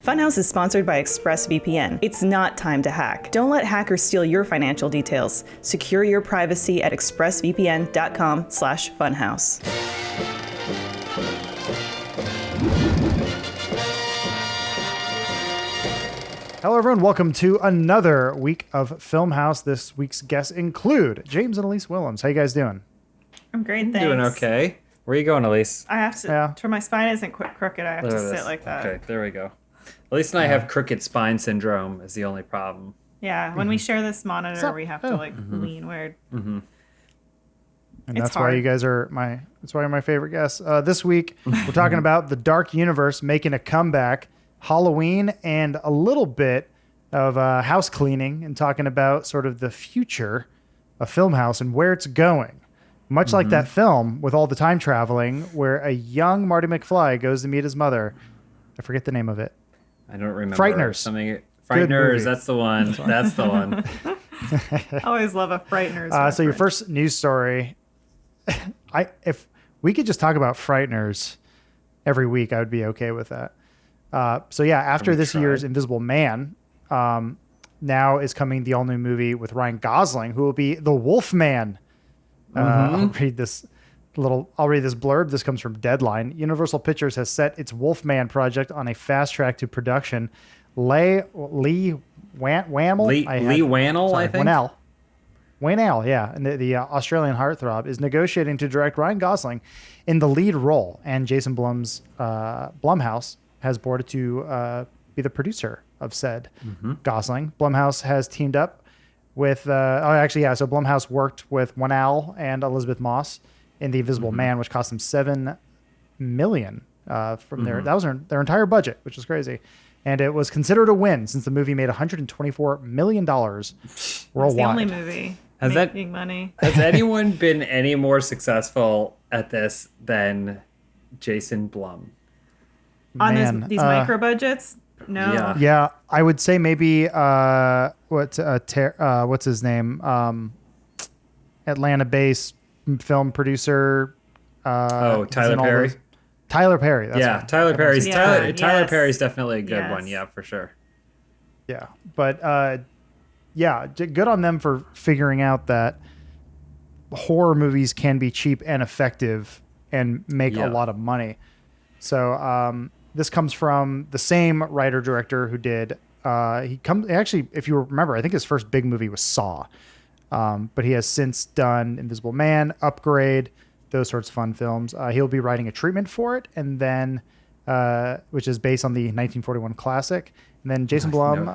Funhaus is sponsored by ExpressVPN. It's not time to hack. Don't let hackers steal your financial details. Secure your privacy at expressvpn.com/funhaus. Hello, everyone. Welcome to another week of Filmhaus. This week's guests include James and Elise Willems. How you guys doing? I'm great, thanks. Doing okay. Where are you going, Elise? I have to, my spine isn't crooked, I have There to it sit is. like that. Okay, there we go. Elise and I have crooked spine syndrome is the only problem. Yeah, when we share this monitor, we have to lean weird. And It's that's hard. why you guys are my favorite guests. This week, we're talking about the Dark Universe making a comeback, Halloween, and a little bit of house cleaning, and talking about sort of the future of Filmhaus and where it's going. Much like that film with all the time traveling, where a young Marty McFly goes to meet his mother. I forget the name of it. I don't remember. Frighteners. Something. Good movie. Frighteners. That's the one. That's the one. I always love a Frighteners. So your reference. first news story, if we could just talk about Frighteners every week, I would be okay with that. So yeah, after this year's Invisible Man, now is coming the all-new movie with Ryan Gosling, who will be the Wolfman. I'll read this blurb. This comes from Deadline. Universal Pictures has set its Wolfman project on a fast track to production. Lee Wannell, I think. Wannell, yeah, and the Australian heartthrob is negotiating to direct Ryan Gosling in the lead role, and Jason Blumhaus has boarded to be the producer of said Gosling. Blumhaus has teamed up with so Blumhaus worked with Wannell and Elizabeth Moss in The Invisible Man, which cost them $7 million from their their entire budget, which is crazy. And it was considered a win since the movie made $124 million worldwide. It's the only movie making money. Has anyone been any more successful at this than Jason Blum? On these micro budgets? No. Yeah, I would say maybe what's his name? Atlanta-based film producer. Tyler Perry. Tyler Perry. That's right. Tyler Perry's. Tyler yes. Perry's definitely a good Yes. one. Yeah, for sure. Yeah, but good on them for figuring out that horror movies can be cheap and effective and make a lot of money. So this comes from the same writer director who did. Actually, if you remember, I think his first big movie was Saw, but he has since done Invisible Man, Upgrade, those sorts of fun films. He'll be writing a treatment for it, and then which is based on the 1941 classic. And then Jason Blum,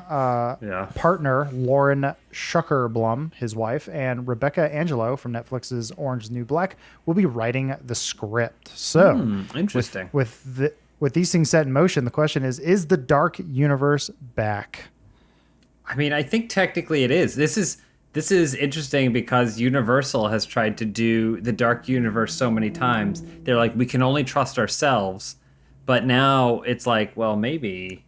partner Lauren Schucker Blum, his wife, and Rebecca Angelo from Netflix's Orange is the New Black will be writing the script. So interesting. With these things set in motion, the question is the Dark Universe back? I mean, I think technically it is. This is interesting because Universal has tried to do the Dark Universe so many times. They're like, we can only trust ourselves. But now it's like, well, maybe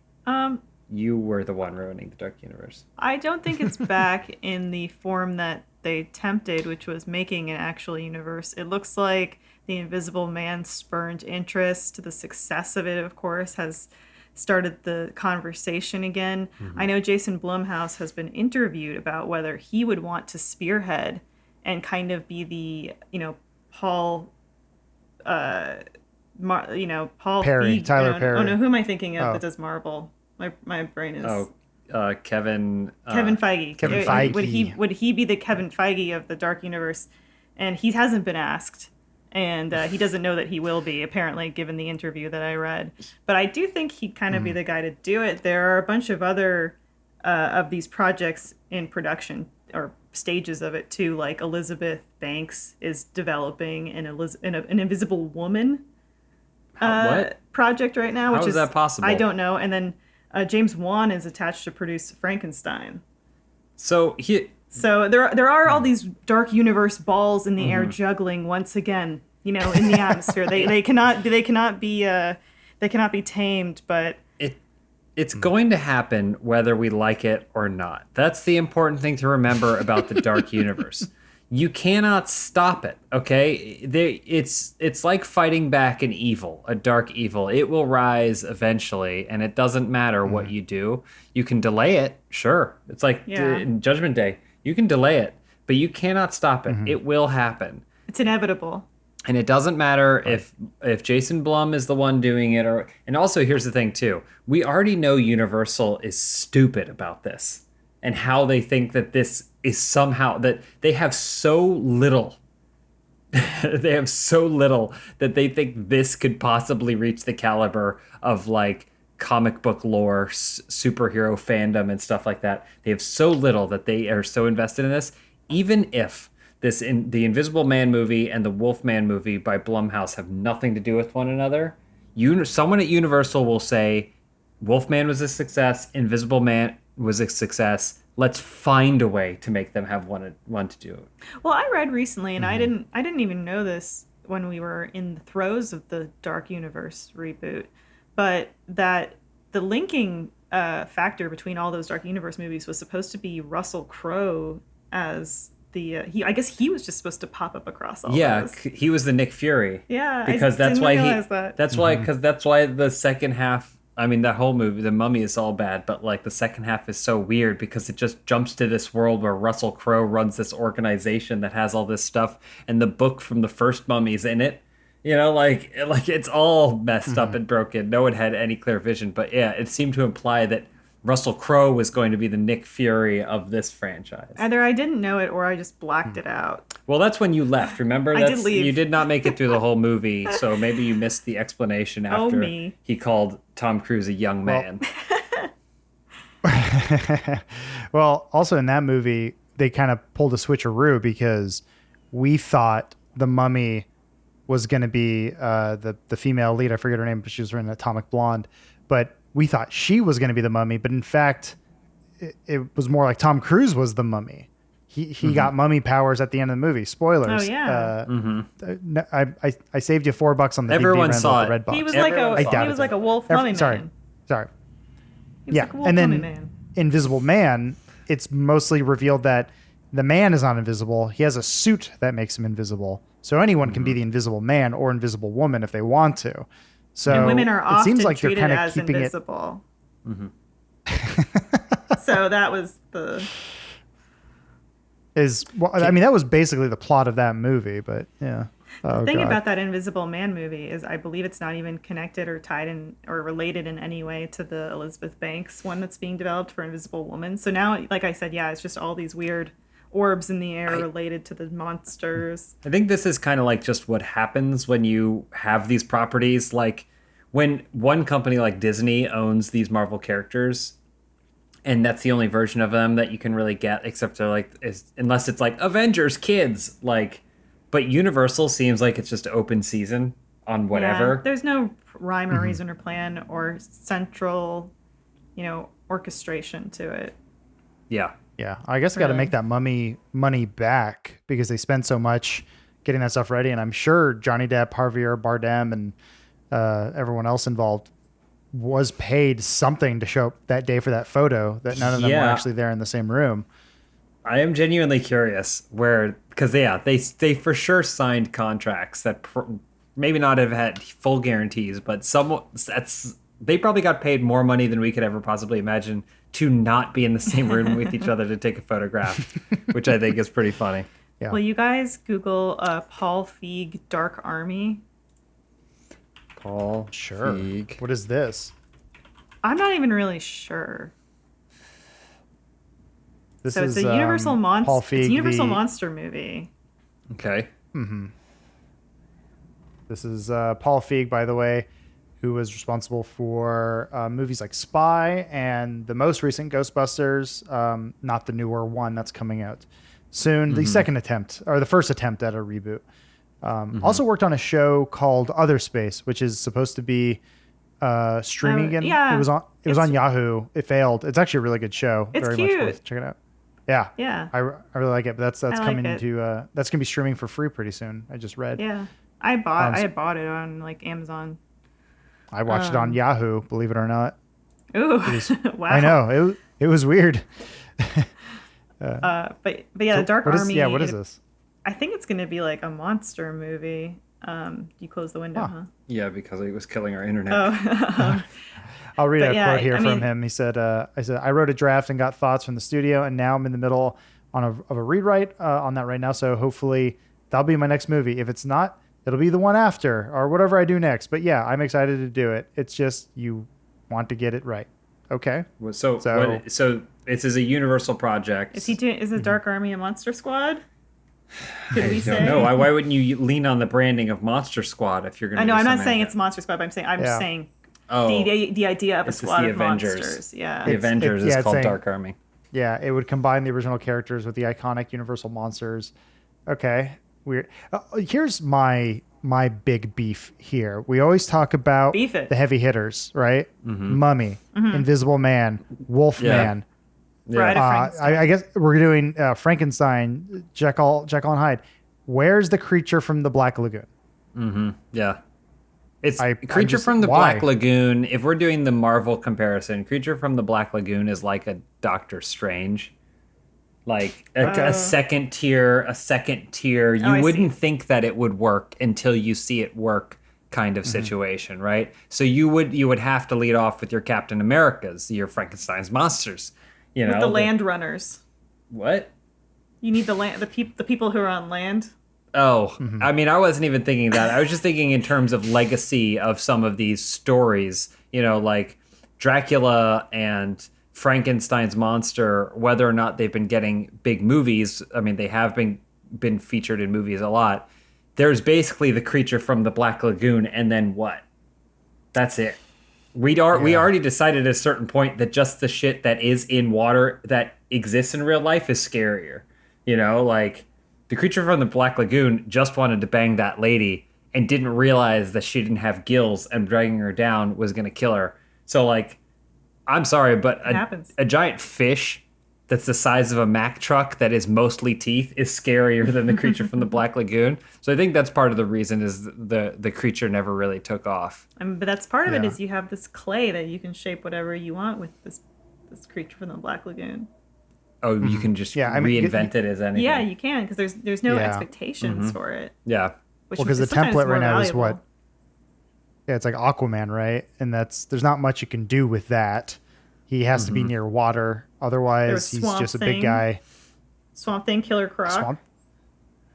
you were the one ruining the Dark Universe. I don't think it's back in the form that they attempted, which was making an actual universe. It looks like the Invisible Man spurned interest. The success of it, of course, has started the conversation again. I know Jason Blumhouse has been interviewed about whether he would want to spearhead and kind of be the, Paul Perry, Tyler Perry. Oh no, who am I thinking of that does Marvel? My brain is. Kevin Feige. Kevin Feige. Would he be the Kevin Feige of the Dark Universe? And he hasn't been asked. And he doesn't know that he will be, apparently, given the interview that I read. But I do think he'd kind of be the guy to do it. There are a bunch of other of these projects in production, or stages of it, too. Like Elizabeth Banks is developing an Invisible Woman project right now. How is that possible? I don't know. And then James Wan is attached to produce Frankenstein. So there are all these Dark Universe balls in the air juggling once again, in the atmosphere. They cannot be tamed, but it's going to happen whether we like it or not. That's the important thing to remember about the Dark Universe. You cannot stop it, okay? It's like fighting back an evil, a dark evil. It will rise eventually, and it doesn't matter what you do. You can delay it, sure. It's like Yeah. in Judgment Day. You can delay it, but you cannot stop it. It will happen. It's inevitable. And it doesn't matter if Jason Blum is the one doing it, or and also here's the thing too. We already know Universal is stupid about this and how they think that this is somehow that they have so little they have so little that they think this could possibly reach the caliber of like comic book lore, superhero fandom and stuff like that. They have so little that they are so invested in this. Even if the Invisible Man movie and the Wolfman movie by Blumhouse have nothing to do with one another, someone at Universal will say Wolfman was a success, Invisible Man was a success. Let's find a way to make them have one to do it. Well, I read recently, and I didn't even know this when we were in the throes of the Dark Universe reboot, but that the linking factor between all those Dark Universe movies was supposed to be Russell Crowe as the I guess he was just supposed to pop up across all those. He was the Nick Fury. Yeah, because I that's didn't why realize that. that's why because that's why the second half. I mean, that whole movie, The Mummy, is all bad, but like the second half is so weird because it just jumps to this world where Russell Crowe runs this organization that has all this stuff, and the book from the first Mummy's in it. You know, like it's all messed up and broken. No one had any clear vision, but yeah, it seemed to imply that Russell Crowe was going to be the Nick Fury of this franchise. Either I didn't know it or I just blacked it out. Well, that's when you left. Remember, I did leave. You did not make it through the whole movie, so maybe you missed the explanation after me. he called Tom Cruise a young man. Well, also in that movie, they kind of pulled a switcheroo because we thought the Mummy was going to be the female lead. I forget her name, but she was wearing Atomic Blonde. But we thought she was going to be the Mummy, but in fact, it was more like Tom Cruise was the Mummy. He got mummy powers at the end of the movie. Spoilers. Oh yeah. I saved you $4 on the Everyone DVD saw rental at the it. Red Box. He was Everyone like a wolf mummy man. Sorry. He was Yeah, like a wolf and then mummy man. Invisible Man, it's mostly revealed that the man is not invisible. He has a suit that makes him invisible. So anyone can be the Invisible Man or Invisible Woman if they want to. So And women are it often seems like they're treated kind of as keeping invisible. So that was the. I mean, that was basically the plot of that movie, but yeah. The thing about that Invisible Man movie is I believe it's not even connected or tied in or related in any way to the Elizabeth Banks one that's being developed for Invisible Woman. So now, like I said, yeah, it's just all these weird orbs in the air related to the monsters. I think this is kind of like just what happens when you have these properties. Like when one company like Disney owns these Marvel characters, and that's the only version of them that you can really get, except they're like, unless it's like Avengers Kids, like. But Universal seems like it's just open season on whatever. Yeah, there's no rhyme or reason or plan or central, orchestration to it. Yeah. Yeah, I guess I got to make that mummy money back because they spent so much getting that stuff ready. And I'm sure Johnny Depp, Javier Bardem, and everyone else involved was paid something to show up that day for that photo that none of them were actually there in the same room. I am genuinely curious because they for sure signed contracts that maybe not have had full guarantees, but they probably got paid more money than we could ever possibly imagine to not be in the same room with each other to take a photograph, which I think is pretty funny. Yeah. Will you guys Google Paul Feig Dark Army? Paul Sure. Feig. What is this? I'm not even really sure. This So is it's a Universal monster. Paul It's Feig, a Universal monster movie. Okay. This is Paul Feig, by the way, who was responsible for movies like Spy and the most recent Ghostbusters, not the newer one that's coming out soon. The second attempt, or the first attempt at a reboot. Also worked on a show called Other Space, which is supposed to be streaming again. Yeah. It was on Yahoo. It failed. It's actually a really good show. It's Very cute. much worth checking out. Yeah. Yeah. I really like it, but that's like coming it. to that's gonna be streaming for free pretty soon. I just read. Yeah. I had bought it on like Amazon. I watched it on Yahoo, believe it or not. Ooh. Wow. I know. It was weird. But yeah, the Dark What is- Army. yeah, what is this? I think it's going to be like a monster movie. You close the window, huh? Yeah, because he was killing our internet. Oh, I'll read But a yeah, quote here I from mean- him. He said, I wrote a draft and got thoughts from the studio, and now I'm in the middle of a rewrite on that right now. So hopefully that'll be my next movie. If it's not, it'll be the one after or whatever I do next. But yeah, I'm excited to do it. It's just you want to get it right. Okay. So this is a universal project. is the Dark Army a monster squad? Could we I say? don't know. Why wouldn't you lean on the branding of Monster Squad if you're going to? I know. I'm not something saying like it's Monster Squad, but I'm Yeah. saying Oh, the idea of a it's just squad the of Avengers. monsters. Yeah. the Avengers yeah, is it's called saying- Dark Army. Yeah, it would combine the original characters with the iconic Universal monsters. Okay, weird. Here's my big beef here. We always talk about Beef it. the heavy hitters, right? Mummy, Invisible Man, Wolfman. Bride of Frankenstein. I guess we're doing Frankenstein, Jekyll and Hyde. Where's the creature from the Black Lagoon? Yeah. It's I'm Creature just- from the why? Black Lagoon. If we're doing the Marvel comparison, Creature from the Black Lagoon is like a Doctor Strange. Like a second tier. You I see. wouldn't think that it would work until you see it work kind of situation, right? So you would have to lead off with your Captain Americas, your Frankenstein's monsters. You know, With the land runners. What? You need the people who are on land. Oh, I mean, I wasn't even thinking that. I was just thinking in terms of legacy of some of these stories, you know, like Dracula and Frankenstein's monster, whether or not they've been getting big movies. I mean, they have been featured in movies a lot. There's basically the creature from the Black Lagoon, and then what? That's it. We already decided at a certain point that just the shit that is in water that exists in real life is scarier. You know, like the creature from the Black Lagoon just wanted to bang that lady and didn't realize that she didn't have gills, and dragging her down was going to kill her. So, like, I'm sorry, but happens. a giant fish that's the size of a Mack truck that is mostly teeth is scarier than the creature from the Black Lagoon. So I think that's part of the reason is the creature never really took off. But that's part of it Yeah. is you have this clay that you can shape whatever you want with this creature from the Black Lagoon. Oh, you can just Yeah, I mean, reinvent it as anything. Yeah, you can because there's no Yeah. expectations for it. Yeah. Which Well, because is the sometimes template more right now is valuable. what? Yeah, it's like Aquaman, right? And there's not much you can do with that. He has to be near water, otherwise he's Swamp just a Thing. big guy. Swamp Thing, Killer Croc. Swamp.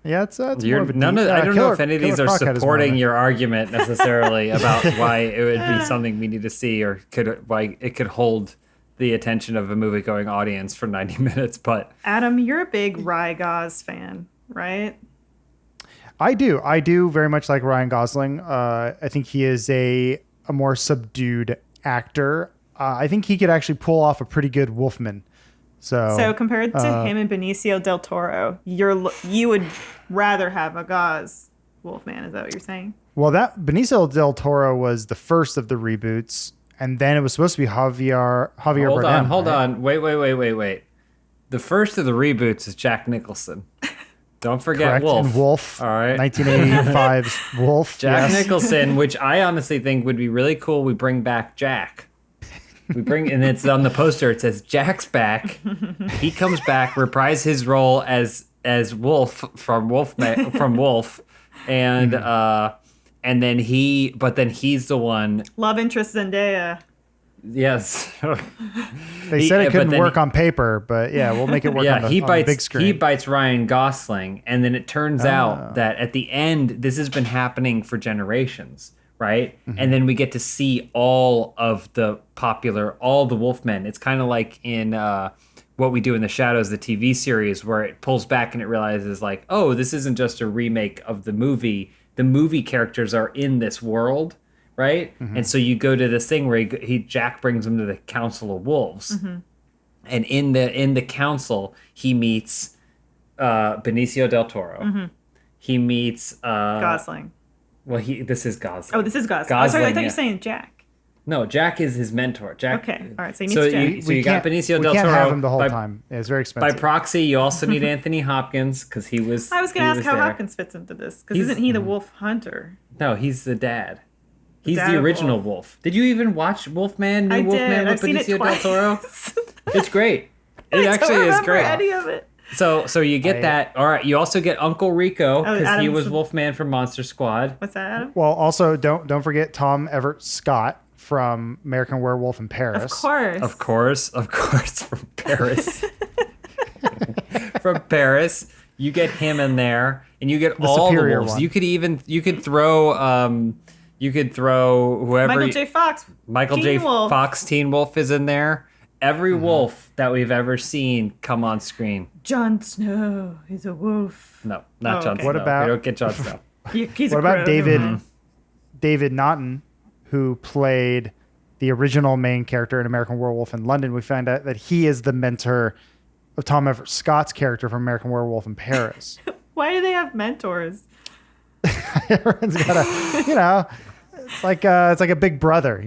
Yeah, it's more You're, of a none deep- of, I don't know Killer- if any of Killer these are Croc had his moment. supporting your argument necessarily about why it would be something we need to see or why it could hold the attention of a movie-going audience for 90 minutes. But Adam, you're a big Rye Gos fan, right? I do very much like Ryan Gosling. I think he is a more subdued actor. I think he could actually pull off a pretty good Wolfman. So compared to him and Benicio del Toro, you would rather have a Gauze Wolfman. Is that what you're saying? Well, that Benicio del Toro was the first of the reboots, and then it was supposed to be Javier hold Bardem. on, hold right? on. Wait. The first of the reboots is Jack Nicholson. Don't forget Correct. Wolf. And Wolf. All right. 1985's Wolf. Jack yes. Nicholson, which I honestly think would be really cool. We bring back Jack. And it's on the poster. It says Jack's back. He comes back, reprise his role as Wolf from Wolf, and then he's the one. Love interest Zendaya. Yes. They said it but couldn't then work on paper, but yeah, we'll make it work on, he on bites the big screen. he bites Ryan Gosling, and then it turns out that at the end, this has been happening for generations, right? And then we get to see all the Wolfmen. It's kind of like in What We Do in the Shadows, the TV series, where it pulls back and it realizes like, oh, this isn't just a remake of the movie. The movie characters are in this world. Right, and so you go to this thing where Jack brings him to the Council of Wolves, and in the council he meets Benicio del Toro. He meets Gosling. Well, this is Gosling. Oh, this is Gosling. Gosling, Sorry, I thought you yeah. were saying Jack. No, Jack is his mentor. Jack. Okay, all right. So he meets Jack. So you got Benicio we del can't Toro. have him the whole by, time. Yeah, it's very By expensive. proxy, you also need Anthony Hopkins because he was. I was going to ask how there. Hopkins fits into this because He's- isn't he the wolf hunter? No, he's the dad. He's dad the of original Wolf. Did you even watch Wolfman? New I Wolfman did. with I've seen it Benicio del twice. Toro. It's great. It I actually don't is remember great. any of it. So you get that. All right. You also get Uncle Rico Oh, because he Adam's was the- Wolfman from Monster Squad. What's that, Adam? Well, also don't forget Tom Everett Scott from American Werewolf in Paris. Of course. Of course, from Paris. From Paris, you get him in there, and you get all the superior wolves. one. You could throw whoever. Michael J. Fox. Michael Teen J. Wolf. Fox, Teen Wolf is in there. Every wolf that we've ever seen come on screen. Jon Snow is a wolf. No, not Jon okay. Snow. What about- We don't get Jon Snow. He's What a about crow, David never mind. David Naughton, who played the original main character in American Werewolf in London? We find out that he is the mentor of Tom Everett Scott's character from American Werewolf in Paris. Why do they have mentors? Everyone's got a, it's like a big brother,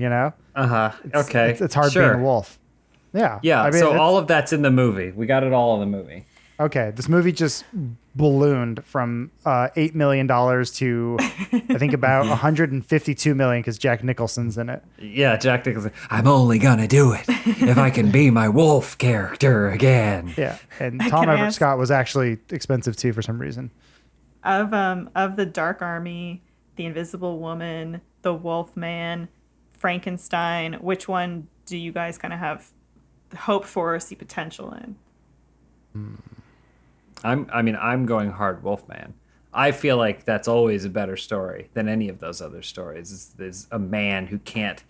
Okay. It's hard sure. being a wolf. Yeah. Yeah, I mean, so it's- all of that's in the movie. We got it all in the movie. Okay, this movie just ballooned from $8 million to I think about 152 million because Jack Nicholson's in it. Yeah, Jack Nicholson. I'm only gonna do it if I can be my wolf character again. Yeah, and Can Tom I Everett ask- Scott was actually expensive too for some reason. Of the Dark Army, the Invisible Woman, the Wolf Man, Frankenstein, which one do you guys kind of have hope for or see potential in? I'm going hard Wolfman. I feel like that's always a better story than any of those other stories. There's a man who can't.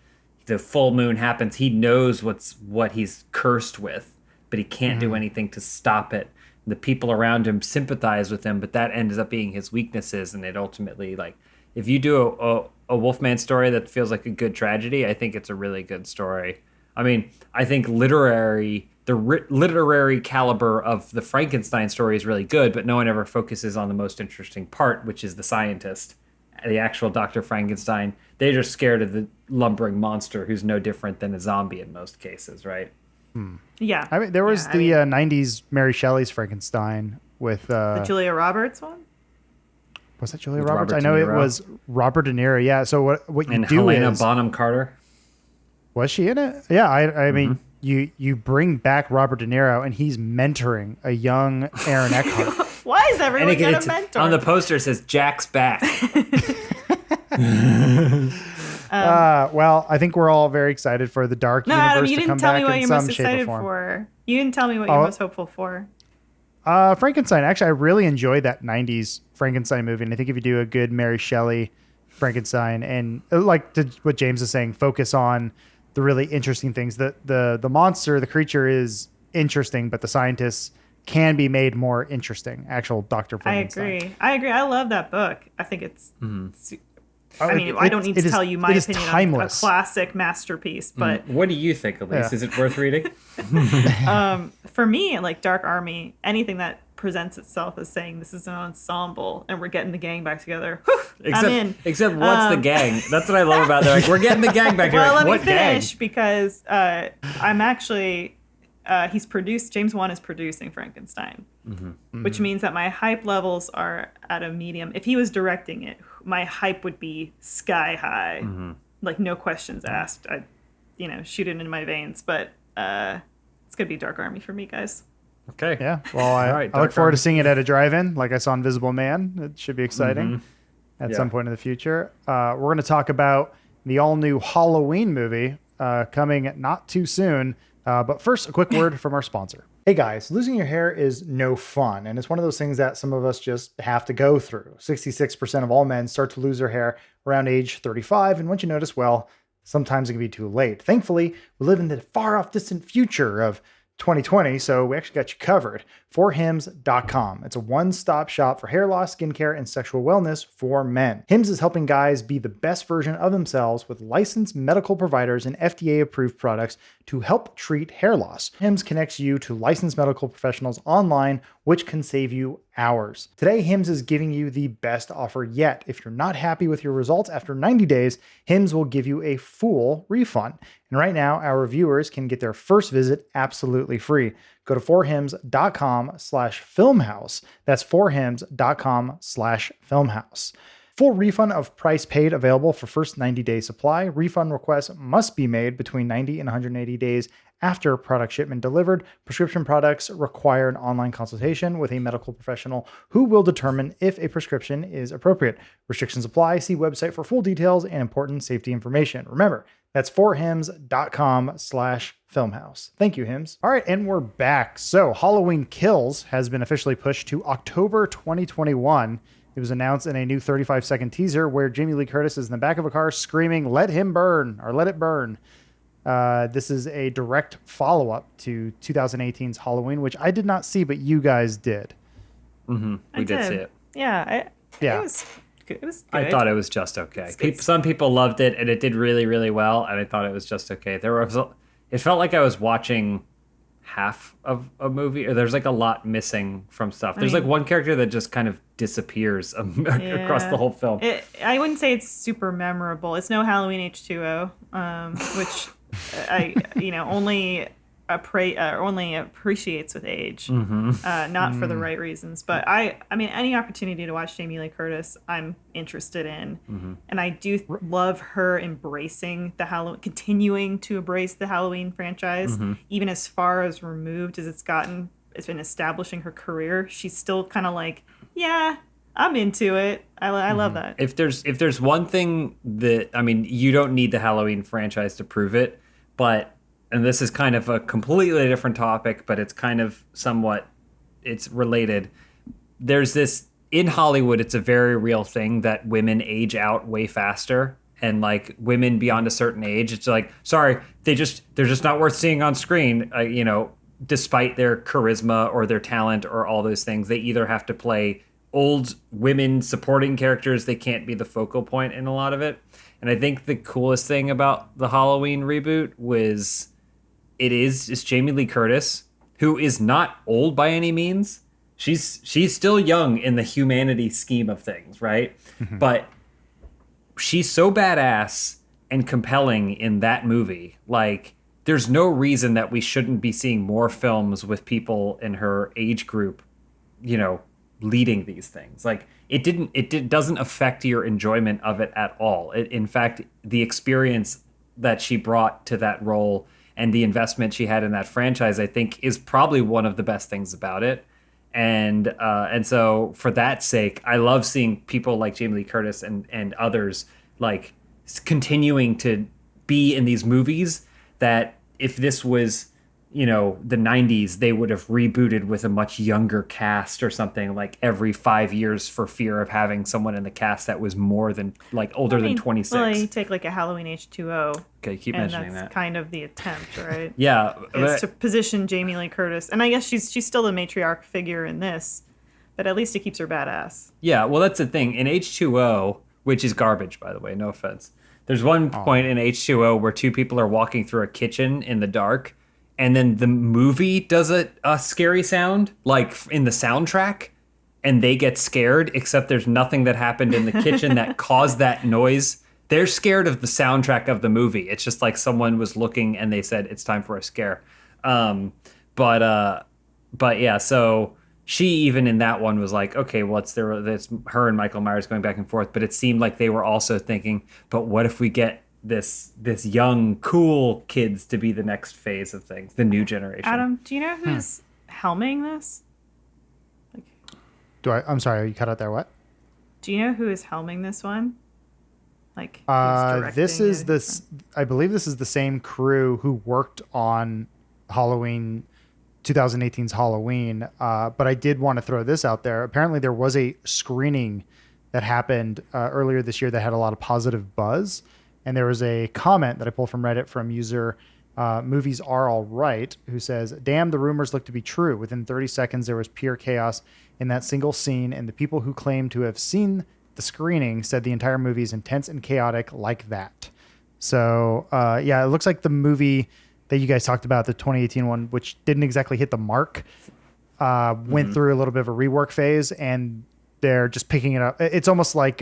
The full moon happens. He knows what he's cursed with, but he can't do anything to stop it. The people around him sympathize with him, but that ends up being his weaknesses, and it ultimately, like, if you do a Wolfman story that feels like a good tragedy, I think it's a really good story. I mean, I think literary caliber of the Frankenstein story is really good, but no one ever focuses on the most interesting part, which is the scientist, the actual Dr. Frankenstein. They're just scared of the lumbering monster who's no different than a zombie in most cases, right? Yeah. I mean, there was Yeah, the 90s Mary Shelley's Frankenstein with the Julia Roberts one? was that Julia With Roberts? Robert I know De it Niro. was Robert De Niro. Yeah. So what you And do Helena is Bonham Carter. was she in it? Yeah. I mean you bring back Robert De Niro and he's mentoring a young Aaron Eckhart. Why is everyone And got it's a mentor? on the poster it says Jack's back. Well, I think we're all very excited for the Dark no, Universe Adam, you to come didn't tell back me what in you're some most shape or excited form. for. You didn't tell me what Oh. you're most hopeful for. Frankenstein. Actually, I really enjoyed that 90s Frankenstein movie. And I think if you do a good Mary Shelley Frankenstein and like what James is saying, focus on the really interesting things. The monster, the creature is interesting, but the scientists can be made more interesting. Actual Dr. Frankenstein. I agree. I love that book. I think it's. Oh, I mean, I don't need to tell you my it is opinion on a timeless. classic masterpiece, but What do you think, Elise? Yeah. Is it worth reading? for me, like Dark Army, anything that presents itself as saying this is an ensemble and we're getting the gang back together, whew, I'm in. Except what's the gang? That's what I love about it. They're like, we're getting the gang back here. Well, Like, let me what finish gang? because I'm actually James Wan is producing Frankenstein, which means that my hype levels are at a medium. If he was directing it, my hype would be sky high, like no questions asked. I, shoot it in my veins. But it's gonna be Dark Army for me, guys. Okay. Yeah. Well, I right, look Dark forward Army. to seeing it at a drive-in, like I saw Invisible Man. It should be exciting at Yeah. some point in the future. We're going to talk about the all-new Halloween movie coming not too soon. But first, a quick word from our sponsor. Hey guys, losing your hair is no fun, and it's one of those things that some of us just have to go through. 66% of all men start to lose their hair around age 35, and once you notice, well, sometimes it can be too late. Thankfully, we live in the far-off distant future of 2020, so we actually got you covered. Forhims.com. It's a one-stop shop for hair loss, skincare, and sexual wellness for men. Hims is helping guys be the best version of themselves with licensed medical providers and FDA-approved products to help treat hair loss. Hims connects you to licensed medical professionals online, which can save you hours. Today, Hims is giving you the best offer yet. If you're not happy with your results after 90 days, Hims will give you a full refund. And right now, our viewers can get their first visit absolutely free. Go to forhims.com/filmhouse. That's forhims.com/filmhouse. Full refund of price paid available for first 90-day supply. Refund requests must be made between 90 and 180 days after product shipment delivered. Prescription products require an online consultation with a medical professional who will determine if a prescription is appropriate. Restrictions apply. See website for full details and important safety information. Remember, that's forhims.com/filmhouse. Thank you, Hims. All right, and we're back. So Halloween Kills has been officially pushed to October 2021. It was announced in a new 35-second teaser where Jamie Lee Curtis is in the back of a car screaming, "Let him burn," or "Let it burn." This is a direct follow-up to 2018's Halloween, which I did not see, but you guys did. Mm-hmm. We did see it. Yeah. Yeah. It was good. I thought it was just okay. Good. Some people loved it, and it did really, really well, and I thought it was just okay. It felt like I was watching half of a movie, or there's like a lot missing from stuff. There's like one character that just kind of disappears across the whole film. I wouldn't say it's super memorable. It's no Halloween H2O, which I only appreciates with age, not for the right reasons. But I mean, any opportunity to watch Jamie Lee Curtis, I'm interested in, and I do love her embracing continuing to embrace the Halloween franchise, even as far as removed as it's gotten. It's been establishing her career. She's still kind of like, yeah, I'm into it. I love that. If there's one thing that, I mean, you don't need the Halloween franchise to prove it, but, and this is kind of a completely different topic, but it's kind of it's related. There's this, in Hollywood, it's a very real thing that women age out way faster. And like women beyond a certain age, it's like, sorry, they're just not worth seeing on screen, despite their charisma or their talent or all those things. They either have to play old women supporting characters. They can't be the focal point in a lot of it. And I think the coolest thing about the Halloween reboot was it's Jamie Lee Curtis, who is not old by any means. She's still young in the humanity scheme of things, right? But she's so badass and compelling in that movie. Like, there's no reason that we shouldn't be seeing more films with people in her age group, leading these things. Like, it doesn't affect your enjoyment of it at all. In fact, the experience that she brought to that role and the investment she had in that franchise, I think, is probably one of the best things about it. And so for that sake, I love seeing people like Jamie Lee Curtis and others like continuing to be in these movies that if this was, the 90s, they would have rebooted with a much younger cast or something, like every 5 years, for fear of having someone in the cast that was more than older than 26. Well, you take like a Halloween H2O. Okay, keep mentioning and that. That's kind of the attempt, right? Yeah. Is to position Jamie Lee Curtis. And I guess she's still the matriarch figure in this, but at least it keeps her badass. Yeah, well, that's the thing. In H2O, which is garbage, by the way, no offense. There's one point in H2O where two people are walking through a kitchen in the dark, and then the movie does a scary sound, like in the soundtrack, and they get scared, except there's nothing that happened in the kitchen that caused that noise. They're scared of the soundtrack of the movie. It's just like someone was looking and they said, it's time for a scare. But yeah, so she even in that one was like, okay, well, it's her and Michael Myers going back and forth. But it seemed like they were also thinking, but what if we get this young, cool kids to be the next phase of things, the new generation? Adam, do you know who's helming this? I'm sorry, you cut out there, what? Do you know who is helming this one? Like, this is this. I believe this is the same crew who worked on Halloween, 2018's Halloween. But I did want to throw this out there. Apparently, there was a screening that happened earlier this year that had a lot of positive buzz, and there was a comment that I pulled from Reddit from user Movies Are All Right, who says, "Damn, the rumors look to be true. Within 30 seconds, there was pure chaos in that single scene, and the people who claim to have seen the screening said the entire movie is intense and chaotic like that." So, yeah, it looks like the movie that you guys talked about, the 2018 one, which didn't exactly hit the mark, went through a little bit of a rework phase, and they're just picking it up. It's almost like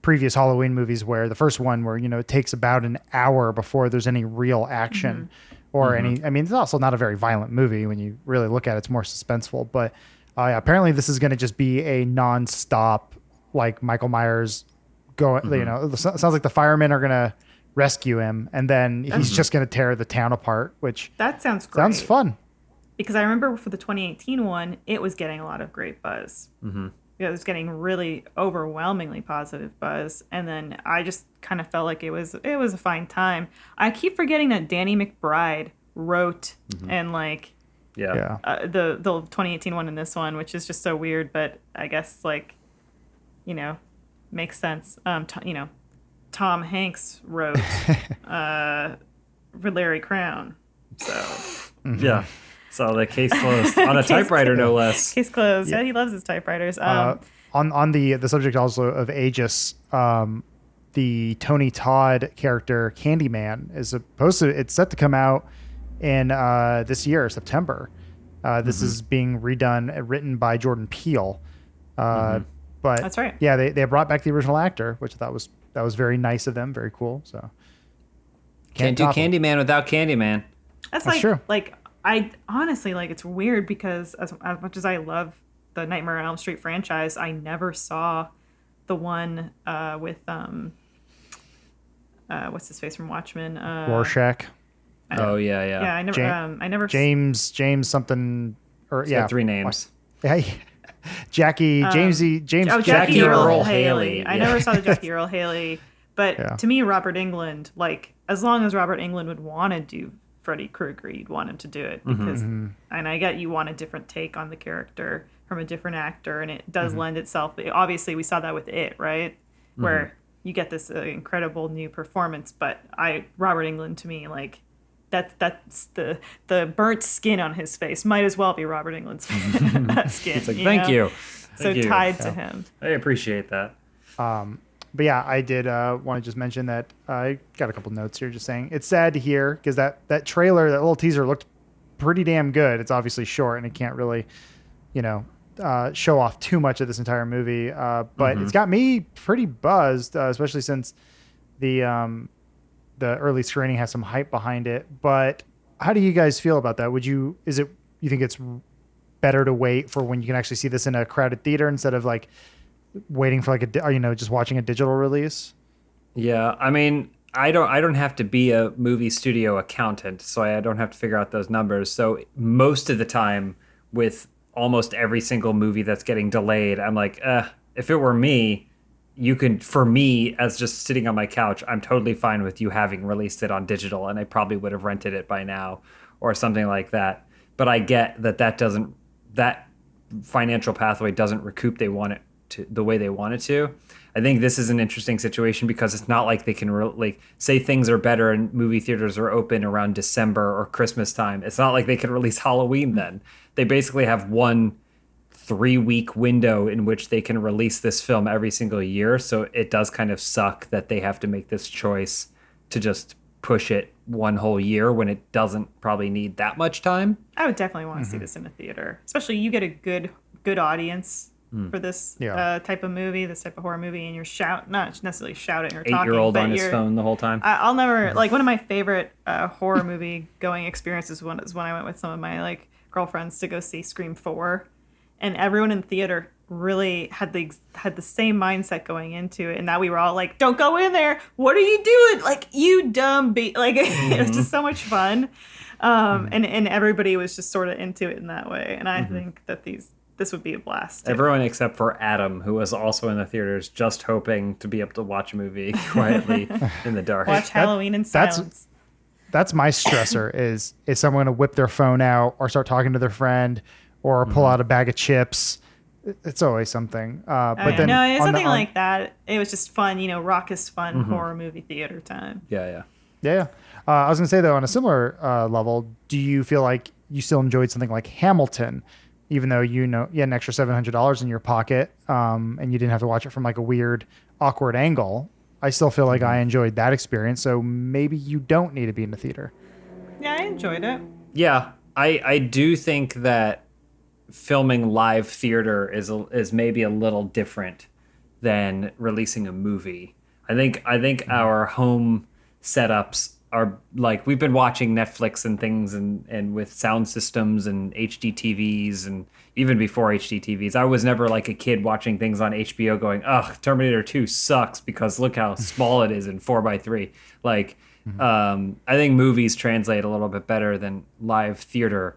previous Halloween movies where the first one where, it takes about an hour before there's any real action or any, I mean, it's also not a very violent movie when you really look at it. It's more suspenseful, but yeah, apparently this is going to just be a nonstop, like Michael Myers going, it sounds like the firemen are going to rescue him, and then he's just going to tear the town apart, which That sounds great. sounds fun. Because I remember for the 2018 one, it was getting a lot of great buzz. Mm-hmm. It was getting really overwhelmingly positive buzz, and then I just kind of felt like it was a fine time. I keep forgetting that Danny McBride wrote and like Yeah. the 2018 one and this one, which is just so weird, but I guess like makes sense. Tom Hanks wrote for Larry Crown, so Yeah. So the case closed on a typewriter, no less. case closed. Yeah, he loves his typewriters. On the subject also of Aegis, the Tony Todd character Candyman is it's set to come out in this year, September. This is being written by Jordan Peele. But That's right. Yeah, they brought back the original actor, which I thought was very nice of them, very cool. So Can't do top 'em. Candyman without Candyman. That's That's like true. like I honestly like it's weird because as much as I love the Nightmare on Elm Street franchise, I never saw the one with what's his face from Watchmen? Rorschach, Oh yeah. Yeah, I never James something, or It's yeah, got 3 names. Yeah, Jackie, James Oh, Jackie Jackie Earl Earl Haley. Haley, I yeah. never saw the Jackie Earl Haley, but Yeah. to me, Robert Englund, like as long as Robert Englund would want to do Freddy Krueger, you'd want him to do it because, and I get you want a different take on the character from a different actor, and it does lend itself. Obviously, we saw that with It, right, where you get this incredible new performance. But Robert Englund to me, like that's the burnt skin on his face might as well be Robert Englund's skin. It's like, you thank know? you. So Thank you. tied to him. I appreciate that. But yeah, I did want to just mention that I got a couple notes here just saying it's sad to hear because that trailer, that little teaser looked pretty damn good. It's obviously short and it can't really, show off too much of this entire movie. But it's got me pretty buzzed, especially since the early screening has some hype behind it. But how do you guys feel about that? You think it's better to wait for when you can actually see this in a crowded theater instead of like waiting for just watching a digital release? Yeah, I mean, I don't have to be a movie studio accountant, so I don't have to figure out those numbers. So most of the time with almost every single movie that's getting delayed, I'm like, if it were me, for me as just sitting on my couch, I'm totally fine with you having released it on digital, and I probably would have rented it by now or something like that. But I get that financial pathway doesn't recoup the way they want it to. I think this is an interesting situation because it's not like they can say things are better and movie theaters are open around December or Christmas time. It's not like they can release Halloween then. They basically have 1 3-week window in which they can release this film every single year. So it does kind of suck that they have to make this choice to just push it 1 whole year when it doesn't probably need that much time. I would definitely want to see this in a theater, especially you get a good audience for this type of movie, this type of horror movie, and you're not necessarily shouting or talking. 8-year-old but on his you're- phone the whole time. I'll never like one of my favorite horror movie going experiences is when I went with some of my like girlfriends to go see Scream 4, and everyone in the theater really had the same mindset going into it, and that we were all like, "Don't go in there! What are you doing? Like you dumb like it was just so much fun, and everybody was just sort of into it in that way, and I think that this would be a blast. Too. Everyone except for Adam, who was also in the theaters, just hoping to be able to watch a movie quietly in the dark. Watch Halloween in silence. That's my stressor is someone going to whip their phone out or start talking to their friend or pull out a bag of chips. It's always something. But then no, it's something like that. It was just fun, raucous fun horror movie theater time. Yeah. I was going to say, though, on a similar level, do you feel like you still enjoyed something like Hamilton, even though you had an extra $700 in your pocket and you didn't have to watch it from like a weird, awkward angle? I still feel like I enjoyed that experience, so maybe you don't need to be in the theater. Yeah, I enjoyed it. Yeah, I do think that filming live theater is maybe a little different than releasing a movie. I think our home setups are like we've been watching Netflix and things and with sound systems and HD TVs and even before HD TVs. I was never like a kid watching things on HBO going, "Ugh, Terminator 2 sucks because look how small it is in 4:3." Like I think movies translate a little bit better than live theater.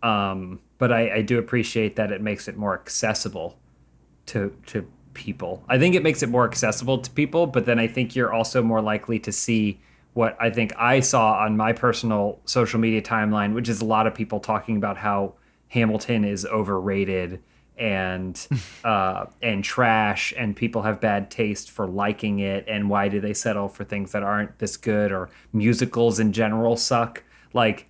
But I do appreciate that it makes it more accessible to people. I think it makes it more accessible to people, but then I think you're also more likely to see what I think I saw on my personal social media timeline, which is a lot of people talking about how Hamilton is overrated and and trash, and people have bad taste for liking it, and why do they settle for things that aren't this good, or musicals in general suck. Like,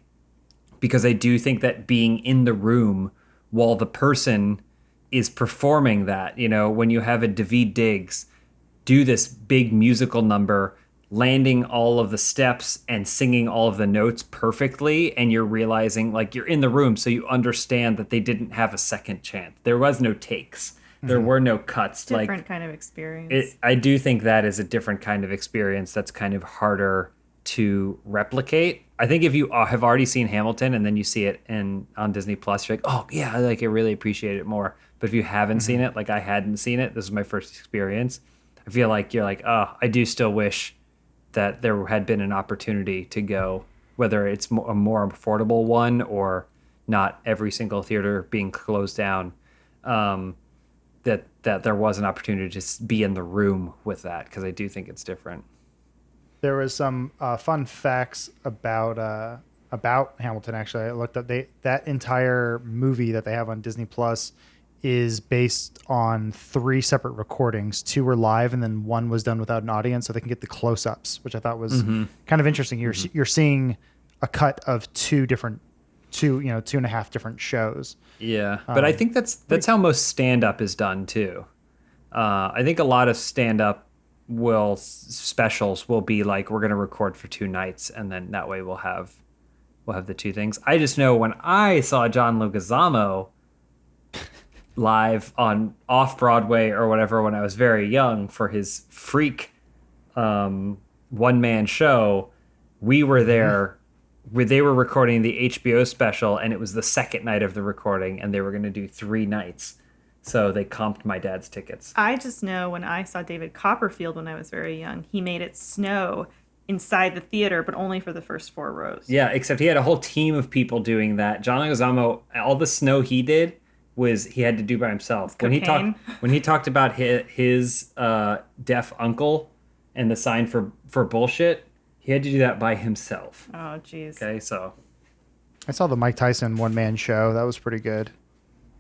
because I do think that being in the room while the person is performing that, when you have a Daveed Diggs do this big musical number, landing all of the steps and singing all of the notes perfectly, and you're realizing, like, you're in the room, so you understand that they didn't have a second chance. There was no takes. There were no cuts. Different kind of experience. I do think that is a different kind of experience that's kind of harder to replicate. I think if you have already seen Hamilton and then you see it on Disney Plus, you're like, oh yeah, I really appreciate it more. But if you haven't seen it, like I hadn't seen it, this is my first experience, I feel like you're like, oh, I do still wish that there had been an opportunity to go, whether it's a more affordable one or not every single theater being closed down, that there was an opportunity to just be in the room with that, because I do think it's different. There was some fun facts about Hamilton. Actually, I looked up that entire movie that they have on Disney Plus is based on 3 separate recordings. 2 were live, and then 1 was done without an audience, so they can get the close-ups, which I thought was kind of interesting. You're seeing a cut of 2 and a half different shows. Yeah, but I think that's how most stand-up is done too. I think a lot of stand-up specials will be like, we're going to record for 2 nights, and then that way we'll have the 2 things. I just know when I saw John Leguizamo live on off-Broadway or whatever when I was very young for his Freak one-man show, we were there. They were recording the HBO special, and it was the second night of the recording, and they were going to do 3 nights. So they comped my dad's tickets. I just know when I saw David Copperfield when I was very young, he made it snow inside the theater, but only for the first 4 rows. Yeah, except he had a whole team of people doing that. John Leguizamo, all the snow he did he had to do by himself. When he talked about his deaf uncle and the sign for bullshit, he had to do that by himself. Oh, jeez. Okay, so I saw the Mike Tyson one-man show. That was pretty good.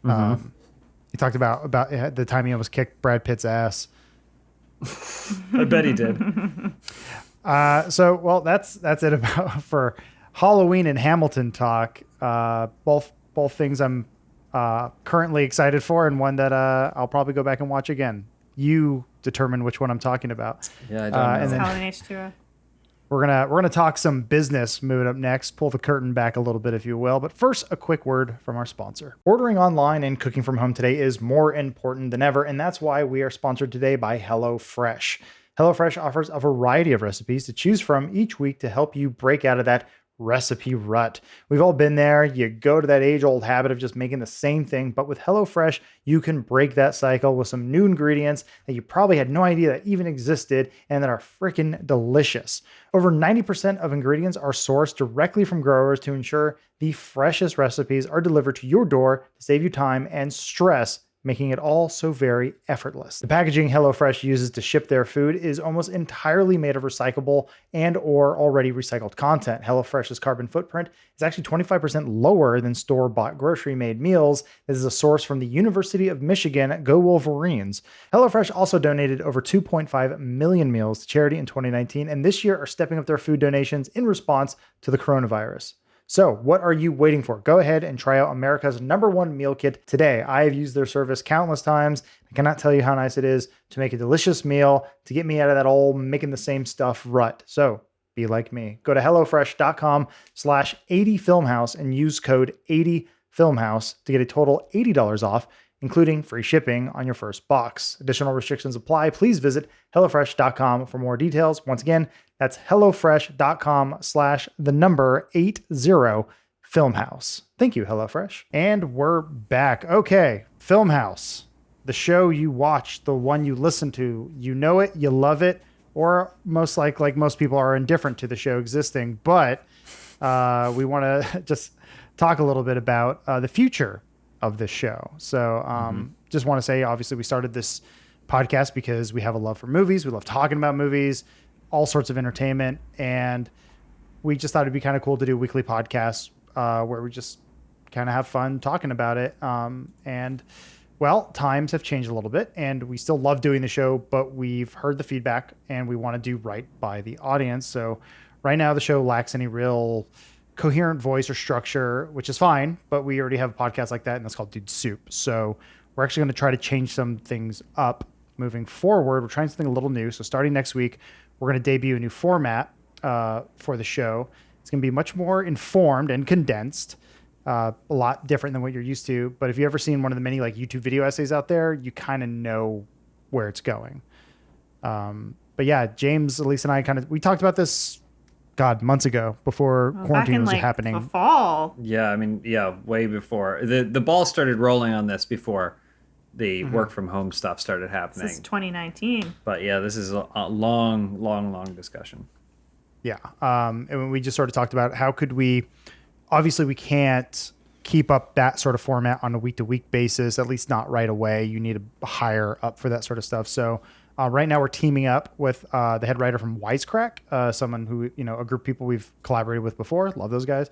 He talked about the time he almost kicked Brad Pitt's ass. I bet he did. So that's it about for Halloween and Hamilton talk. Both things I'm currently excited for, and one that I'll probably go back and watch again. You determine which one I'm talking about. Yeah, I don't know. And then Halloween H2O. We're gonna talk some business moving up next. Pull the curtain back a little bit, if you will. But first, a quick word from our sponsor. Ordering online and cooking from home today is more important than ever, and that's why we are sponsored today by HelloFresh. HelloFresh offers a variety of recipes to choose from each week to help you break out of that recipe rut. We've all been there. You go to that age-old habit of just making the same thing, but with HelloFresh, you can break that cycle with some new ingredients that you probably had no idea that even existed and that are freaking delicious. Over 90% of ingredients are sourced directly from growers to ensure the freshest recipes are delivered to your door to save you time and stress, making it all so very effortless. The packaging HelloFresh uses to ship their food is almost entirely made of recyclable and or already recycled content. HelloFresh's carbon footprint is actually 25% lower than store-bought grocery-made meals. This is a source from the University of Michigan. Go Wolverines. HelloFresh also donated over 2.5 million meals to charity in 2019, and this year are stepping up their food donations in response to the coronavirus. So what are you waiting for? Go ahead and try out America's #1 meal kit today. I have used their service countless times. I cannot tell you how nice it is to make a delicious meal to get me out of that old making the same stuff rut. So be like me. Go to HelloFresh.com/80Filmhaus and use code 80Filmhaus to get a total $80 off including free shipping on your first box. Additional restrictions apply. Please visit HelloFresh.com for more details. Once again, that's HelloFresh.com/80 Filmhaus. Thank you, HelloFresh. And we're back. Okay, Filmhaus, the show you watch, the one you listen to. You know it, you love it, or most like most people are indifferent to the show existing. But we want to just talk a little bit about the future of this show. So just want to say, obviously, we started this podcast because we have a love for movies. We love talking about movies, all sorts of entertainment. And we just thought it'd be kind of cool to do a weekly podcast where we just kind of have fun talking about it. And well, times have changed a little bit and we still love doing the show, but we've heard the feedback and we want to do right by the audience. So right now the show lacks any real coherent voice or structure, which is fine, but we already have a podcast like that and that's called Dude Soup. So we're actually going to try to change some things up moving forward. We're trying something a little new. So starting next week, we're going to debut a new format for the show. It's going to be much more informed and condensed, a lot different than what you're used to. But if you've ever seen one of the many like YouTube video essays out there, you kind of know where it's going. But yeah, James, Elise, and I we talked about this, months ago before quarantine was happening. The fall. Yeah, I mean, way before. The ball started rolling on this before the work from home stuff started happening. This is 2019. But yeah, this is a long discussion. Yeah. And when we just sort of talked about how could we, obviously we can't keep up that sort of format on a week to week basis, at least not right away. You need to hire up for that sort of stuff. So right now we're teaming up with the head writer from Wisecrack, someone who, a group of people we've collaborated with before. Love those guys.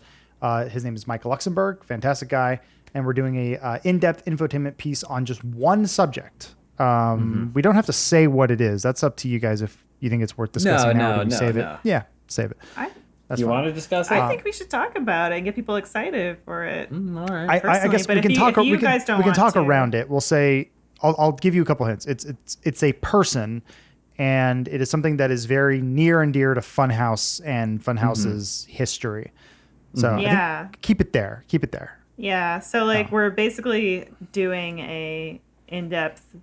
His name is Michael Luxembourg, fantastic guy. And we're doing a in-depth infotainment piece on just one subject. We don't have to say what it is. That's up to you guys if you think it's worth discussing now. No, save it. Yeah, save it. You want to discuss it? I think we should talk about it and get people excited for it. All right. I guess we can talk. We can talk around it. We'll say. I'll give you a couple hints. It's a person, and it is something that is very near and dear to Funhaus and Funhaus's history. So I think keep it there. Keep it there. Yeah. So we're basically doing a in-depth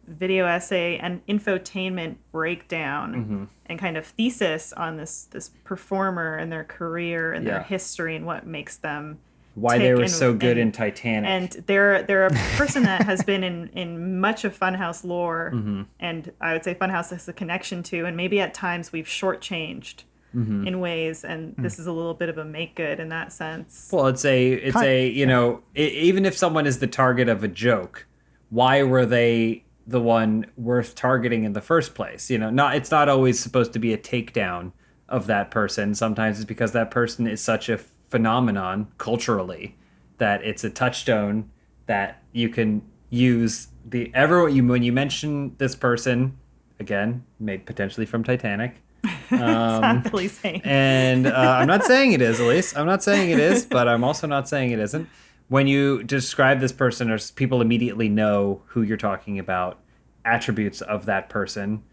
video essay and infotainment breakdown and kind of thesis on this performer and their career and their history and what makes them why they were so good in Titanic. And they're a person that has been in much of Funhaus lore, and I would say Funhaus has a connection to, and maybe at times we've shortchanged in ways, and this is a little bit of a make good in that sense. Well, even if someone is the target of a joke, why were they the one worth targeting in the first place? It's not always supposed to be a takedown of that person. Sometimes it's because that person is such a phenomenon culturally that it's a touchstone that you can use. When you mention this person, again, maybe potentially from Titanic. It's not Billy saying. And I'm not saying it is, Elise. I'm not saying it is, but I'm also not saying it isn't. When you describe this person, or people immediately know who you're talking about, attributes of that person,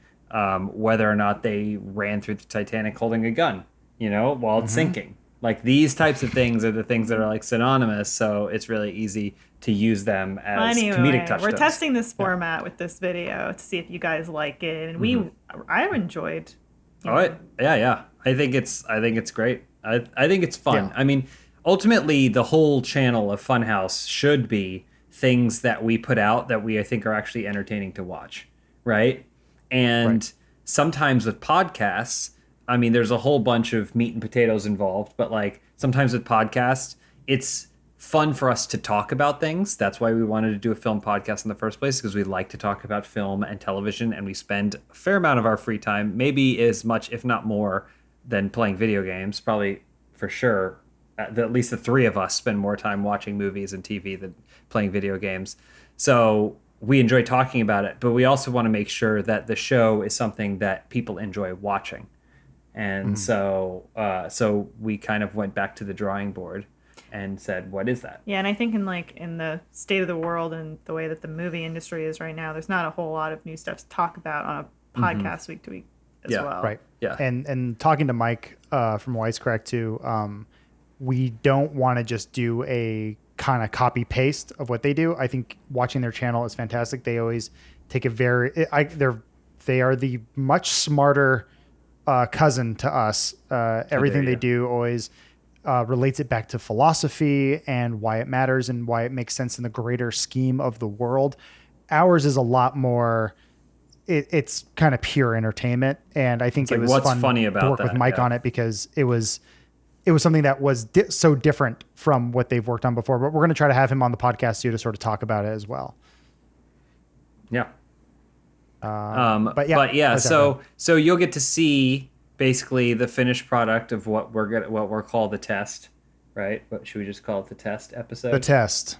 whether or not they ran through the Titanic holding a gun, while it's sinking. Like these types of things are the things that are synonymous, so it's really easy to use them as comedic touchstones. We're testing this format with this video to see if you guys like it, and I enjoyed. Yeah. I think it's great. I think it's fun. Yeah. I mean, ultimately, the whole channel of Funhaus should be things that we put out that I think are actually entertaining to watch, right? And sometimes with podcasts, I mean, there's a whole bunch of meat and potatoes involved, but sometimes with podcasts, it's fun for us to talk about things. That's why we wanted to do a film podcast in the first place, because we like to talk about film and television, and we spend a fair amount of our free time, maybe as much, if not more, than playing video games. Probably, for sure, at least the three of us spend more time watching movies and TV than playing video games. So we enjoy talking about it, but we also want to make sure that the show is something that people enjoy watching. And so we kind of went back to the drawing board and said, what is that? Yeah, and I think in the state of the world and the way that the movie industry is right now, there's not a whole lot of new stuff to talk about on a podcast week to week as well. Right. Yeah. And talking to Mike from Wisecrack too, we don't want to just do a kind of copy paste of what they do. I think watching their channel is fantastic. They always take a they are the much smarter cousin to us. Everything they do always relates it back to philosophy and why it matters and why it makes sense in the greater scheme of the world. Ours is a lot more. It's kind of pure entertainment, and I think it was what's fun funny about to work that, with Mike on it because it was something that was so different from what they've worked on before. But we're going to try to have him on the podcast too to sort of talk about it as well. Yeah. But yeah, so you'll get to see basically the finished product of what we're called the test, right? What should we just call it? The test episode. The test.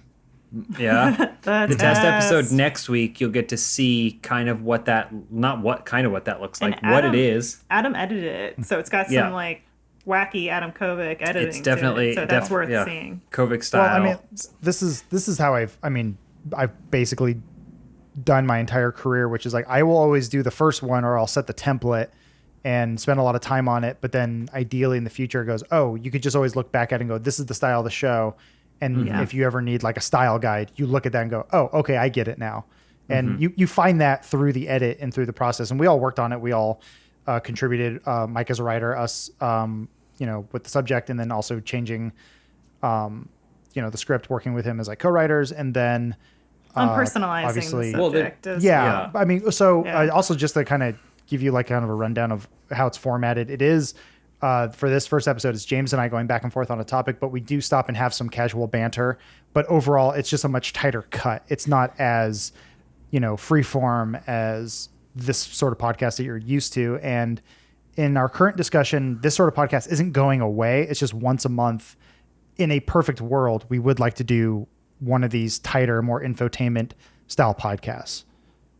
Yeah. The test episode next week. You'll get to see kind of what that looks like, what it is. Adam edited it, so it's got some like wacky Adam Kovic editing. It's definitely so that's worth seeing. Kovic style. Well, I mean, this is how I've basically done my entire career, which is like I will always do the first one, or I'll set the template and spend a lot of time on it. But then ideally in the future it goes, oh, you could just always look back at it and go, this is the style of the show. And if you ever need like a style guide, you look at that and go, oh, okay, I get it now. And you find that through the edit and through the process. And we all worked on it. We all contributed, Mike as a writer, us, with the subject, and then also changing, the script, working with him as like co-writers, and then unpersonalizing obviously, the subject. I mean, so also just to kind of give you like kind of a rundown of how it's formatted. It is for this first episode, it's James and I going back and forth on a topic, but we do stop and have some casual banter. But overall, it's just a much tighter cut. It's not as, free form as this sort of podcast that you're used to. And in our current discussion, this sort of podcast isn't going away. It's just once a month. In a perfect world, we would like to do one of these tighter, more infotainment style podcasts.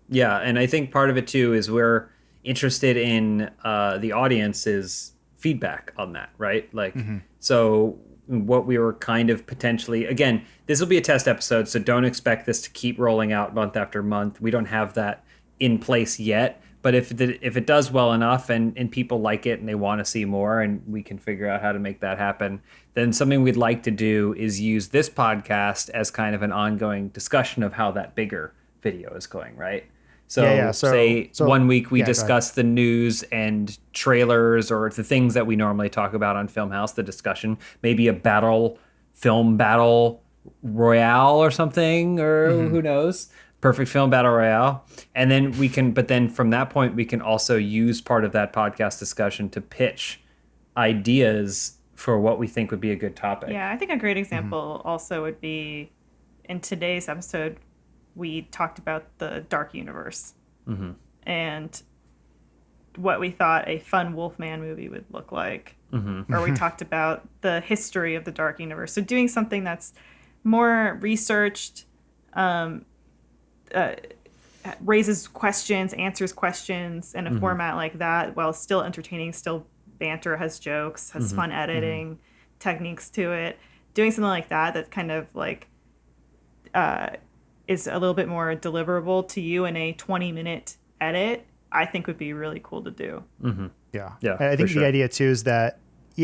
Yeah, and I think part of it too is we're interested in the audience's feedback on that, right? Like, so what we were kind of potentially, again, this will be a test episode, so don't expect this to keep rolling out month after month. We don't have that in place yet, but if it does well enough and people like it and they want to see more and we can figure out how to make that happen, then something we'd like to do is use this podcast as kind of an ongoing discussion of how that bigger video is going, right? So, say 1 week we discuss the news and trailers or the things that we normally talk about on Filmhaus, the discussion, maybe a film battle royale or something, or who knows, perfect film battle royale. And then but then from that point, we can also use part of that podcast discussion to pitch ideas for what we think would be a good topic. Yeah, I think a great example also would be in today's episode, we talked about the Dark Universe and what we thought a fun Wolfman movie would look like. Or we talked about the history of the Dark Universe. So doing something that's more researched, raises questions, answers questions in a format like that, while still entertaining, still banter, has jokes, has fun editing techniques to it. Doing something like that kind of like is a little bit more deliverable to you in a 20-minute edit, I think would be really cool to do. Yeah. I think the idea too is that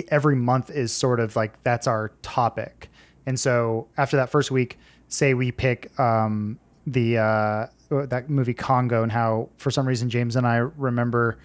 every month is sort of like that's our topic. And so after that first week, say we pick that movie Congo, and how for some reason James and I remember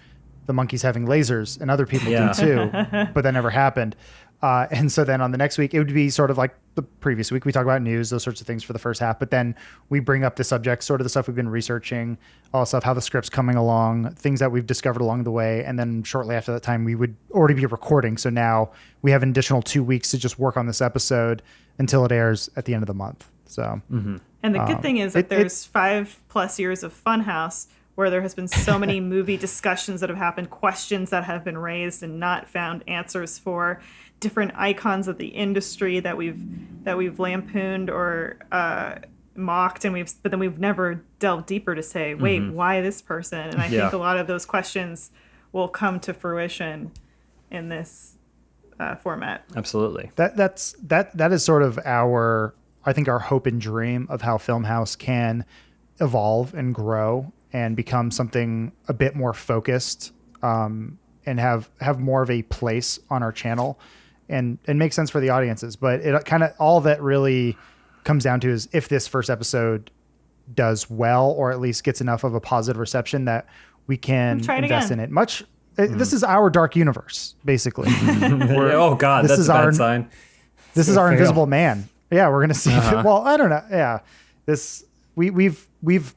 the monkeys having lasers, and other people do too, but that never happened. And so then on the next week, it would be sort of like the previous week. We talk about news, those sorts of things for the first half, but then we bring up the subject, sort of the stuff we've been researching, all the stuff, how the script's coming along, things that we've discovered along the way. And then shortly after that time, we would already be recording. So now we have an additional 2 weeks to just work on this episode until it airs at the end of the month. So, and the good thing is that there's 5+ years of Funhaus where there has been so many movie discussions that have happened, questions that have been raised and not found answers for, different icons of the industry that we've lampooned or mocked, but then we've never delved deeper to say, wait, why this person? And I think a lot of those questions will come to fruition in this format. Absolutely. That is sort of our hope and dream of how Filmhaus can evolve and grow and become something a bit more focused, and have more of a place on our channel and make sense for the audiences. But it kind of, all that really comes down to is if this first episode does well, or at least gets enough of a positive reception that we can invest in it. This is our dark universe, basically. Oh God, this that's is a bad our sign. This is our Invisible Man. Yeah, we're gonna see. Well, I don't know. Yeah, this we've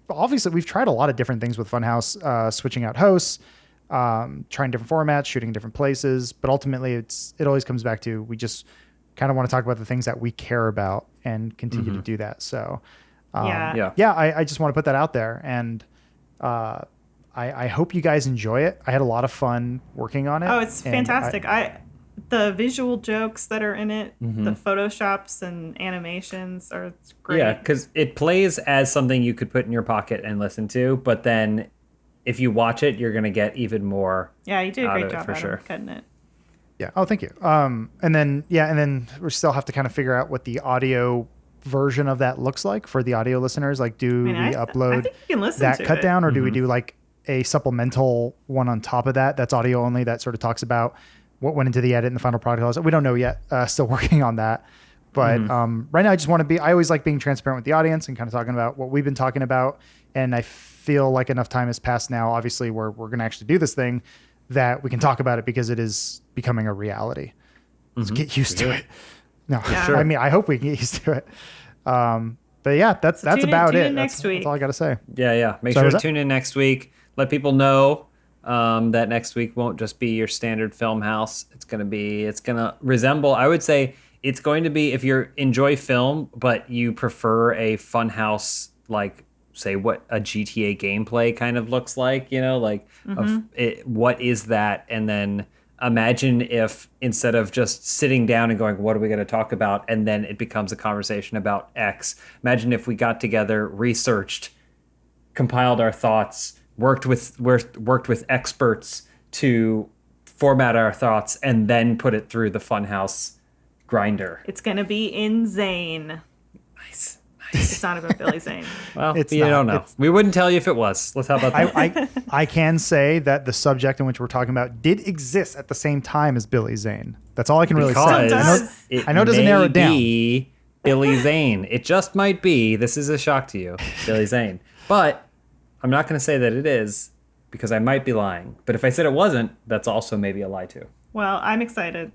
obviously we've tried a lot of different things with Funhaus, switching out hosts, trying different formats, shooting different places, but ultimately it always comes back to we just kind of want to talk about the things that we care about and continue to do that. So I just want to put that out there, and I hope you guys enjoy it. I had a lot of fun working on it. Oh, it's fantastic. The visual jokes that are in it, the photoshops and animations are great. Yeah, because it plays as something you could put in your pocket and listen to, but then if you watch it, you're going to get even more. Yeah, you did a great job for sure. cutting it. Yeah. Oh, thank you. And then we still have to kind of figure out what the audio version of that looks like for the audio listeners. Like, do we upload I think you can listen that to cut it. down, or do we do like a supplemental one on top of that that's audio only, that sort of talks about what went into the edit and the final product? We don't know yet. Still working on that. But right now, I just want to be. I always like being transparent with the audience and kind of talking about what we've been talking about. And I feel like enough time has passed now. Obviously, we're going to actually do this thing, that we can talk about it because it is becoming a reality. Let's get used to it. No, Sure. I mean, I hope we can get used to it. But yeah, that's about it. Next week. That's all I got to say. Yeah. Make sure to tune in next week. Let people know that next week won't just be your standard Filmhaus. It's going to resemble, I would say, it's going to be, if you enjoy film, but you prefer a Funhaus, like, say, what a GTA gameplay kind of looks like, what is that? And then imagine if, instead of just sitting down and going, what are we going to talk about? And then it becomes a conversation about X. Imagine if we got together, researched, compiled our thoughts, worked with experts to format our thoughts, and then put it through the Funhaus grinder. It's going to be insane. Nice. It's not about Billy Zane. Well, you don't know. We wouldn't tell you if it was. Let's how about that? I can say that the subject in which we're talking about did exist at the same time as Billy Zane. That's all I can really say. I know it doesn't narrow it down. Be Billy Zane. It just might be. This is a shock to you, Billy Zane. But I'm not going to say that it is, because I might be lying. But if I said it wasn't, that's also maybe a lie too. Well, I'm excited.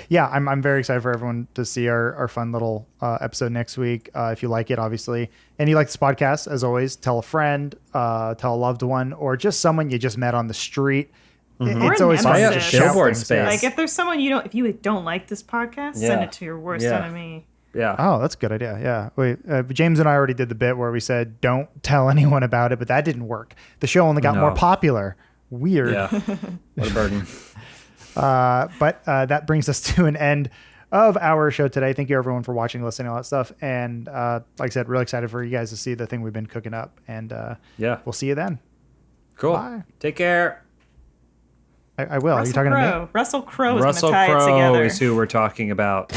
Yeah, I'm very excited for everyone to see our fun little episode next week. If you like it, obviously, and you like this podcast, as always, tell a friend, tell a loved one, or just someone you just met on the street. It's always fun to just billboard shout space. Like, if there's someone if you don't like this podcast, send it to your worst enemy. Yeah. Oh, that's a good idea. Yeah. Wait, James and I already did the bit where we said don't tell anyone about it, but that didn't work. The show only got more popular. Weird. Yeah. What a burden. But that brings us to an end of our show today. Thank you, everyone, for watching, listening, all that stuff. And like I said, really excited for you guys to see the thing we've been cooking up. And we'll see you then. Cool. Bye. Take care. I will. Are you talking to me? Russell Crowe is going to Russell tie it Crowe together. is who we're talking about.